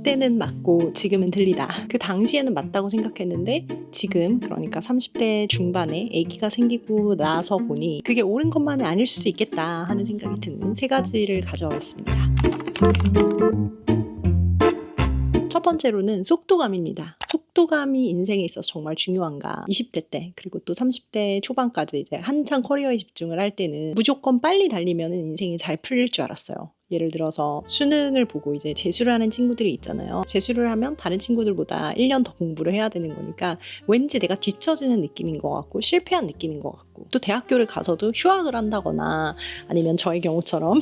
그때는 맞고 지금은 틀리다. 그 당시에는 맞다고 생각했는데 지금, 그러니까 30대 중반에 아기가 생기고 나서 보니 그게 옳은 것만은 아닐 수도 있겠다 하는 생각이 드는 세 가지를 가져왔습니다. 첫 번째로는 속도감입니다. 속도감이 인생에 있어서 정말 중요한가? 20대 때 그리고 또 30대 초반까지 이제 한창 커리어에 집중을 할 때는 무조건 빨리 달리면 인생이 잘 풀릴 줄 알았어요. 예를 들어서 수능을 보고 이제 재수를 하는 친구들이 있잖아요. 재수를 하면 다른 친구들보다 1년 더 공부를 해야 되는 거니까 왠지 내가 뒤처지는 느낌인 것 같고 실패한 느낌인 것 같고, 또 대학교를 가서도 휴학을 한다거나 아니면 저의 경우처럼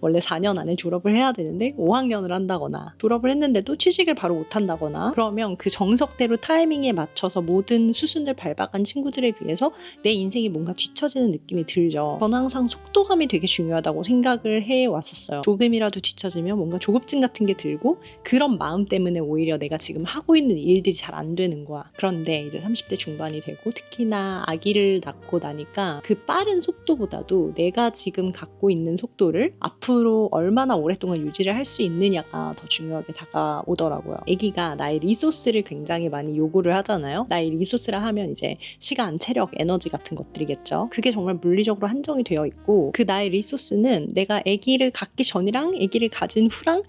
원래 4년 안에 졸업을 해야 되는데 5학년을 한다거나, 졸업을 했는데도 취직을 바로 못 한다거나, 그러면 그 정석대로 타이밍에 맞춰서 모든 수순을 밟아간 친구들에 비해서 내 인생이 뭔가 뒤처지는 느낌이 들죠. 저는 항상 속도감이 되게 중요하다고 생각을 해왔었어요. 조금이라도 뒤처지면 뭔가 조급증 같은 게 들고, 그런 마음 때문에 오히려 내가 지금 하고 있는 일들이 잘 안 되는 거야. 그런데 이제 30대 중반이 되고 특히나 아기를 낳고 나니까 그 빠른 속도보다도 내가 지금 갖고 있는 속도를 앞으로 얼마나 오랫동안 유지를 할 수 있느냐가 더 중요하게 다가오더라고요. 아기가 나의 리소스를 굉장히 많이 요구를 하잖아요. 나의 리소스라 하면 이제 시간, 체력, 에너지 같은 것들이겠죠. 그게 정말 물리적으로 한정이 되어 있고, 그 나의 리소스는 내가 아기를 갖기 전이랑 아기를 가진 후랑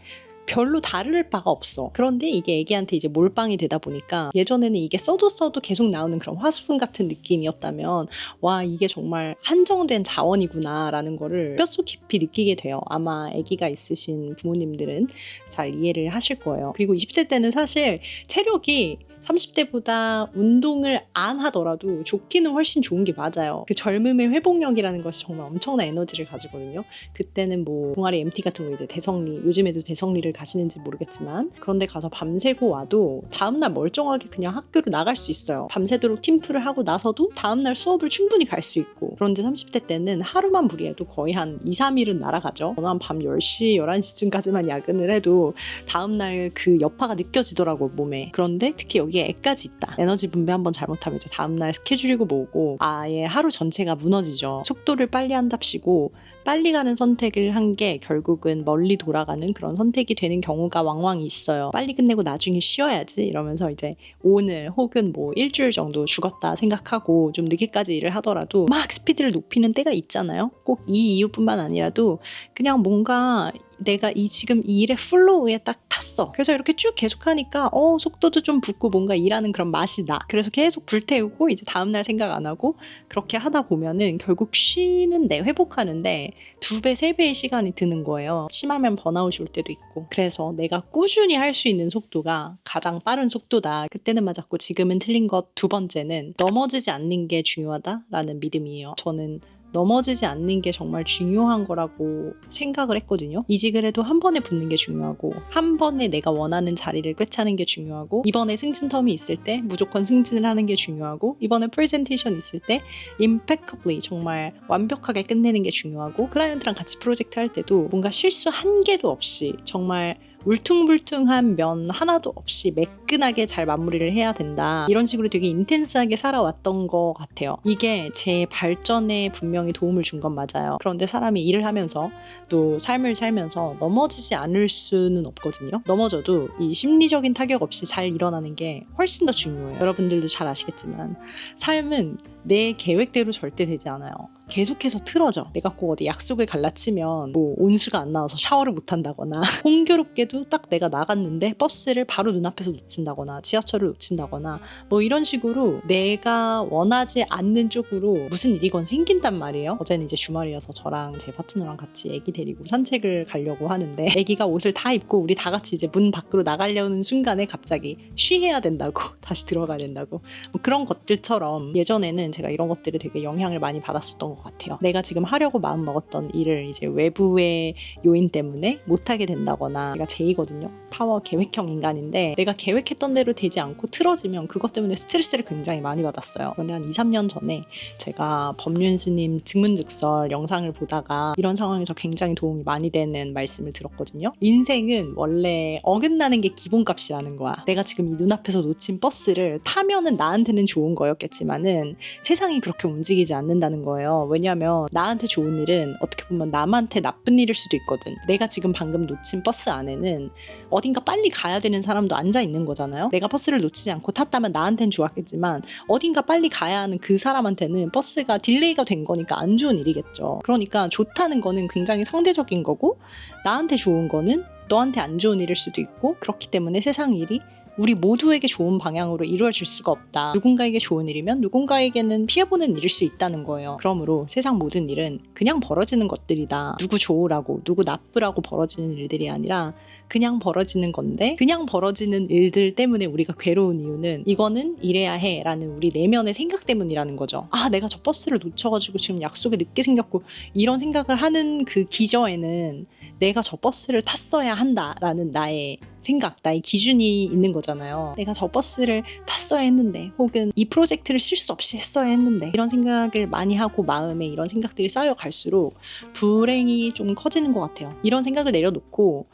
별로 다를 바가 없어. 그런데 이게 애기한테 이제 몰빵이 되다 보니까, 예전에는 이게 써도 계속 나오는 그런 화수분 같은 느낌이었다면, 와, 이게 정말 한정된 자원이구나 라는 거를 뼛속 깊이 느끼게 돼요. 아마 아기가 있으신 부모님들은 잘 이해를 하실 거예요. 그리고 20대 때는 사실 체력이 30대보다 운동을 안 하더라도 좋기는 훨씬 좋은 게 맞아요. 그 젊음의 회복력이라는 것이 정말 엄청난 에너지를 가지거든요. 그때는 뭐 동아리 MT 같은 거, 이제 대성리, 요즘에도 대성리를 가시는지 모르겠지만 그런데 가서 밤새고 와도 다음날 멀쩡하게 그냥 학교로 나갈 수 있어요. 밤새도록 팀플을 하고 나서도 다음날 수업을 충분히 갈 수 있고. 그런데 30대 때는 하루만 무리해도 거의 한 2, 3일은 날아가죠. 저는 한 밤 10시, 11시쯤까지만 야근을 해도 다음날 그 여파가 느껴지더라고, 몸에. 그런데 특히 여기에 애까지 있다. 에너지 분배 한번 잘못하면 이제 다음날 스케줄이고 뭐고 아예 하루 전체가 무너지죠. 속도를 빨리 한답시고 빨리 가는 선택을 한 게 결국은 멀리 돌아가는 그런 선택이 되는 경우가 왕왕 있어요. 빨리 끝내고 나중에 쉬어야지 이러면서 이제 오늘 혹은 뭐 일주일 정도 죽었다 생각하고 좀 늦게까지 일을 하더라도 막 스피드를 높이는 때가 있잖아요. 꼭 이 이유뿐만 아니라도 그냥 뭔가 내가 지금 이 일의 플로우에 딱 탔어. 그래서 이렇게 쭉 계속하니까 속도도 좀 붙고 뭔가 일하는 그런 맛이 나. 그래서 계속 불태우고 이제 다음날 생각 안 하고 그렇게 하다 보면은 결국 쉬는데, 회복하는데 2배, 3배의 시간이 드는 거예요. 심하면 번아웃이 올 때도 있고. 그래서 내가 꾸준히 할 수 있는 속도가 가장 빠른 속도다. 그때는 맞았고 지금은 틀린 것 두 번째는 넘어지지 않는 게 중요하다라는 믿음이에요. 저는 넘어지지 않는 게 정말 중요한 거라고 생각을 했거든요. 이직을 해도 한 번에 붙는 게 중요하고, 한 번에 내가 원하는 자리를 꿰차는 게 중요하고, 이번에 승진 텀이 있을 때 무조건 승진을 하는 게 중요하고, 이번에 프레젠테이션 있을 때 impeccably 정말 완벽하게 끝내는 게 중요하고, 클라이언트랑 같이 프로젝트 할 때도 뭔가 실수 한 개도 없이 정말 울퉁불퉁한 면 하나도 없이 매끈하게 잘 마무리를 해야 된다. 이런 식으로 되게 인텐스하게 살아왔던 것 같아요. 이게 제 발전에 분명히 도움을 준 건 맞아요. 그런데 사람이 일을 하면서 또 삶을 살면서 넘어지지 않을 수는 없거든요. 넘어져도 이 심리적인 타격 없이 잘 일어나는 게 훨씬 더 중요해요. 여러분들도 잘 아시겠지만 삶은 내 계획대로 절대 되지 않아요. 계속해서 틀어져. 내가 꼭 어디 약속을 갈라치면 뭐 온수가 안 나와서 샤워를 못 한다거나, 공교롭게도 딱 내가 나갔는데 버스를 바로 눈앞에서 놓친다거나 지하철을 놓친다거나 뭐 이런 식으로 내가 원하지 않는 쪽으로 무슨 일이건 생긴단 말이에요. 어제는 이제 주말이어서 저랑 제 파트너랑 같이 애기 데리고 산책을 가려고 하는데, 애기가 옷을 다 입고 우리 다 같이 이제 문 밖으로 나가려는 순간에 갑자기 쉬해야 된다고 다시 들어가야 된다고, 뭐 그런 것들처럼 예전에는 제가 이런 것들에 되게 영향을 많이 받았었던 것 같아요. 내가 지금 하려고 마음먹었던 일을 이제 외부의 요인 때문에 못하게 된다거나, 제가 J거든요. 파워 계획형 인간인데 내가 계획했던 대로 되지 않고 틀어지면 그것 때문에 스트레스를 굉장히 많이 받았어요. 그런데 한 2, 3년 전에 제가 법륜스님 증문즉설 영상을 보다가 이런 상황에서 굉장히 도움이 많이 되는 말씀을 들었거든요. 인생은 원래 어긋나는 게 기본값이라는 거야. 내가 지금 이 눈앞에서 놓친 버스를 타면은 나한테는 좋은 거였겠지만은 세상이 그렇게 움직이지 않는다는 거예요. 왜냐하면 나한테 좋은 일은 어떻게 보면 남한테 나쁜 일일 수도 있거든. 내가 지금 방금 놓친 버스 안에는 어딘가 빨리 가야 되는 사람도 앉아 있는 거잖아요. 내가 버스를 놓치지 않고 탔다면 나한테는 좋았겠지만 어딘가 빨리 가야 하는 그 사람한테는 버스가 딜레이가 된 거니까 안 좋은 일이겠죠. 그러니까 좋다는 거는 굉장히 상대적인 거고 나한테 좋은 거는 너한테 안 좋은 일일 수도 있고, 그렇기 때문에 세상 일이 우리 모두에게 좋은 방향으로 이루어질 수가 없다. 누군가에게 좋은 일이면 누군가에게는 피해보는 일일 수 있다는 거예요. 그러므로 세상 모든 일은 그냥 벌어지는 것들이다. 누구 좋으라고 누구 나쁘라고 벌어지는 일들이 아니라 그냥 벌어지는 건데, 그냥 벌어지는 일들 때문에 우리가 괴로운 이유는 이거는 이래야 해 라는 우리 내면의 생각 때문이라는 거죠. 아, 내가 저 버스를 놓쳐가지고 지금 약속이 늦게 생겼고, 이런 생각을 하는 그 기저에는 내가 저 버스를 탔어야 한다라는 나의 생각, 나의 기준이 있는 거잖아요. 내가 저 버스를 탔어야 했는데, 혹은 이 프로젝트를 실수 없이 했어야 했는데, 이런 생각을 많이 하고 마음에 이런 생각들이 쌓여갈수록 불행이 좀 커지는 것 같아요. 이런 생각을 내려놓고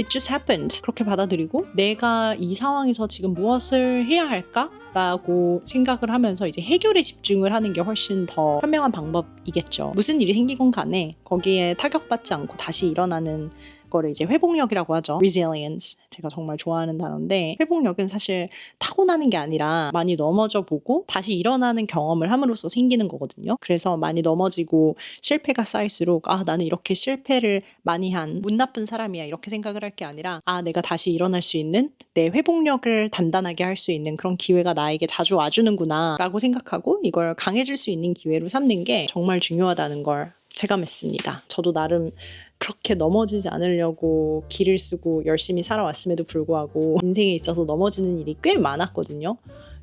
It just happened. 그렇게 받아들이고 내가 이 상황에서 지금 무엇을 해야 할까? 라고 생각을 하면서 이제 해결에 집중을 하는 게 훨씬 더 현명한 방법이겠죠. 무슨 일이 생기건 간에 거기에 타격받지 않고 다시 일어나는 거를 이제 회복력이라고 하죠. Resilience. 제가 정말 좋아하는 단어인데, 회복력은 사실 타고나는 게 아니라 많이 넘어져 보고 다시 일어나는 경험을 함으로써 생기는 거거든요. 그래서 많이 넘어지고 실패가 쌓일수록 아, 나는 이렇게 실패를 많이 한 운 나쁜 사람이야 이렇게 생각을 할 게 아니라, 아, 내가 다시 일어날 수 있는, 내 회복력을 단단하게 할 수 있는 그런 기회가 나에게 자주 와주는구나 라고 생각하고 이걸 강해질 수 있는 기회로 삼는 게 정말 중요하다는 걸 체감했습니다. 저도 나름 그렇게 넘어지지 않으려고 기를 쓰고 열심히 살아왔음에도 불구하고 인생에 있어서 넘어지는 일이 꽤 많았거든요.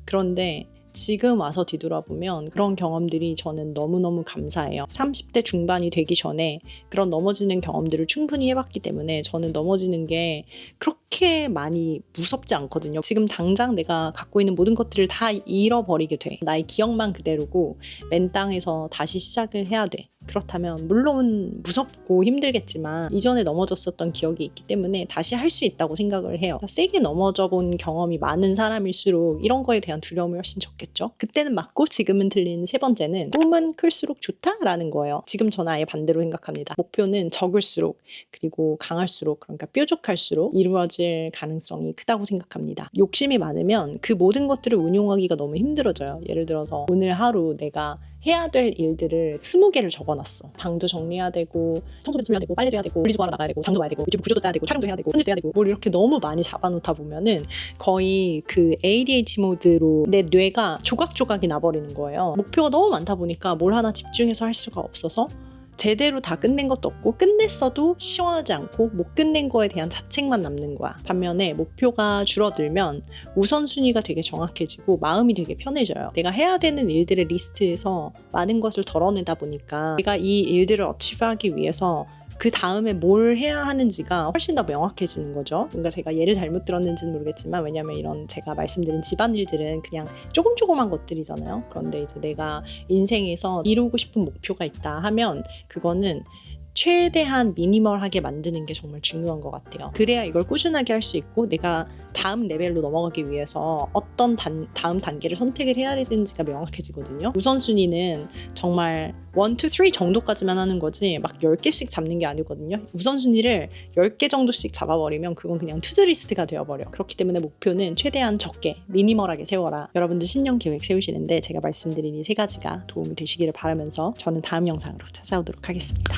그런데 지금 와서 뒤돌아보면 그런 경험들이 저는 너무너무 감사해요. 30대 중반이 되기 전에 그런 넘어지는 경험들을 충분히 해봤기 때문에 저는 넘어지는 게 그렇게 많이 무섭지 않거든요. 지금 당장 내가 갖고 있는 모든 것들을 다 잃어버리게 돼. 나의 기억만 그대로고 맨 땅에서 다시 시작을 해야 돼. 그렇다면 물론 무섭고 힘들겠지만 이전에 넘어졌었던 기억이 있기 때문에 다시 할 수 있다고 생각을 해요. 세게 넘어져 본 경험이 많은 사람일수록 이런 거에 대한 두려움이 훨씬 적겠죠. 그때는 맞고 지금은 틀린 세 번째는 꿈은 클수록 좋다라는 거예요. 지금 저는 아예 반대로 생각합니다. 목표는 적을수록, 그리고 강할수록, 그러니까 뾰족할수록 이루어질 가능성이 크다고 생각합니다. 욕심이 많으면 그 모든 것들을 운용하기가 너무 힘들어져요. 예를 들어서 오늘 하루 내가 해야 될 일들을 20개를 적어놨어. 방도 정리해야 되고, 청소도 돌려야 되고, 빨래도 해야 되고, 분리수거하러 나가야 되고, 장도 봐야 되고, 유튜브 구조도 짜야 되고, 촬영도 해야 되고, 편집도 해야 되고, 뭘 이렇게 너무 많이 잡아놓다 보면은 거의 그 ADHD 모드로 내 뇌가 조각조각이 나버리는 거예요. 목표가 너무 많다 보니까 뭘 하나 집중해서 할 수가 없어서 제대로 다 끝낸 것도 없고, 끝냈어도 시원하지 않고 못 끝낸 거에 대한 자책만 남는 거야. 반면에 목표가 줄어들면 우선순위가 되게 정확해지고 마음이 되게 편해져요. 내가 해야 되는 일들의 리스트에서 많은 것을 덜어내다 보니까 내가 이 일들을 어치브하기 위해서 그 다음에 뭘 해야 하는지가 훨씬 더 명확해지는 거죠. 뭔가 제가 예를 잘못 들었는지는 모르겠지만, 왜냐면 이런 제가 말씀드린 집안일들은 그냥 조금조금한 것들이잖아요. 그런데 이제 내가 인생에서 이루고 싶은 목표가 있다 하면 그거는 최대한 미니멀하게 만드는 게 정말 중요한 것 같아요. 그래야 이걸 꾸준하게 할 수 있고 내가 다음 레벨로 넘어가기 위해서 어떤 다음 단계를 선택을 해야 되는지가 명확해지거든요. 우선순위는 정말 1, 2, 3 정도까지만 하는 거지 막 10개씩 잡는 게 아니거든요. 우선순위를 10개 정도씩 잡아버리면 그건 그냥 투두리스트가 되어버려. 그렇기 때문에 목표는 최대한 적게 미니멀하게 세워라. 여러분들 신년 계획 세우시는데 제가 말씀드린 이 세 가지가 도움이 되시기를 바라면서 저는 다음 영상으로 찾아오도록 하겠습니다.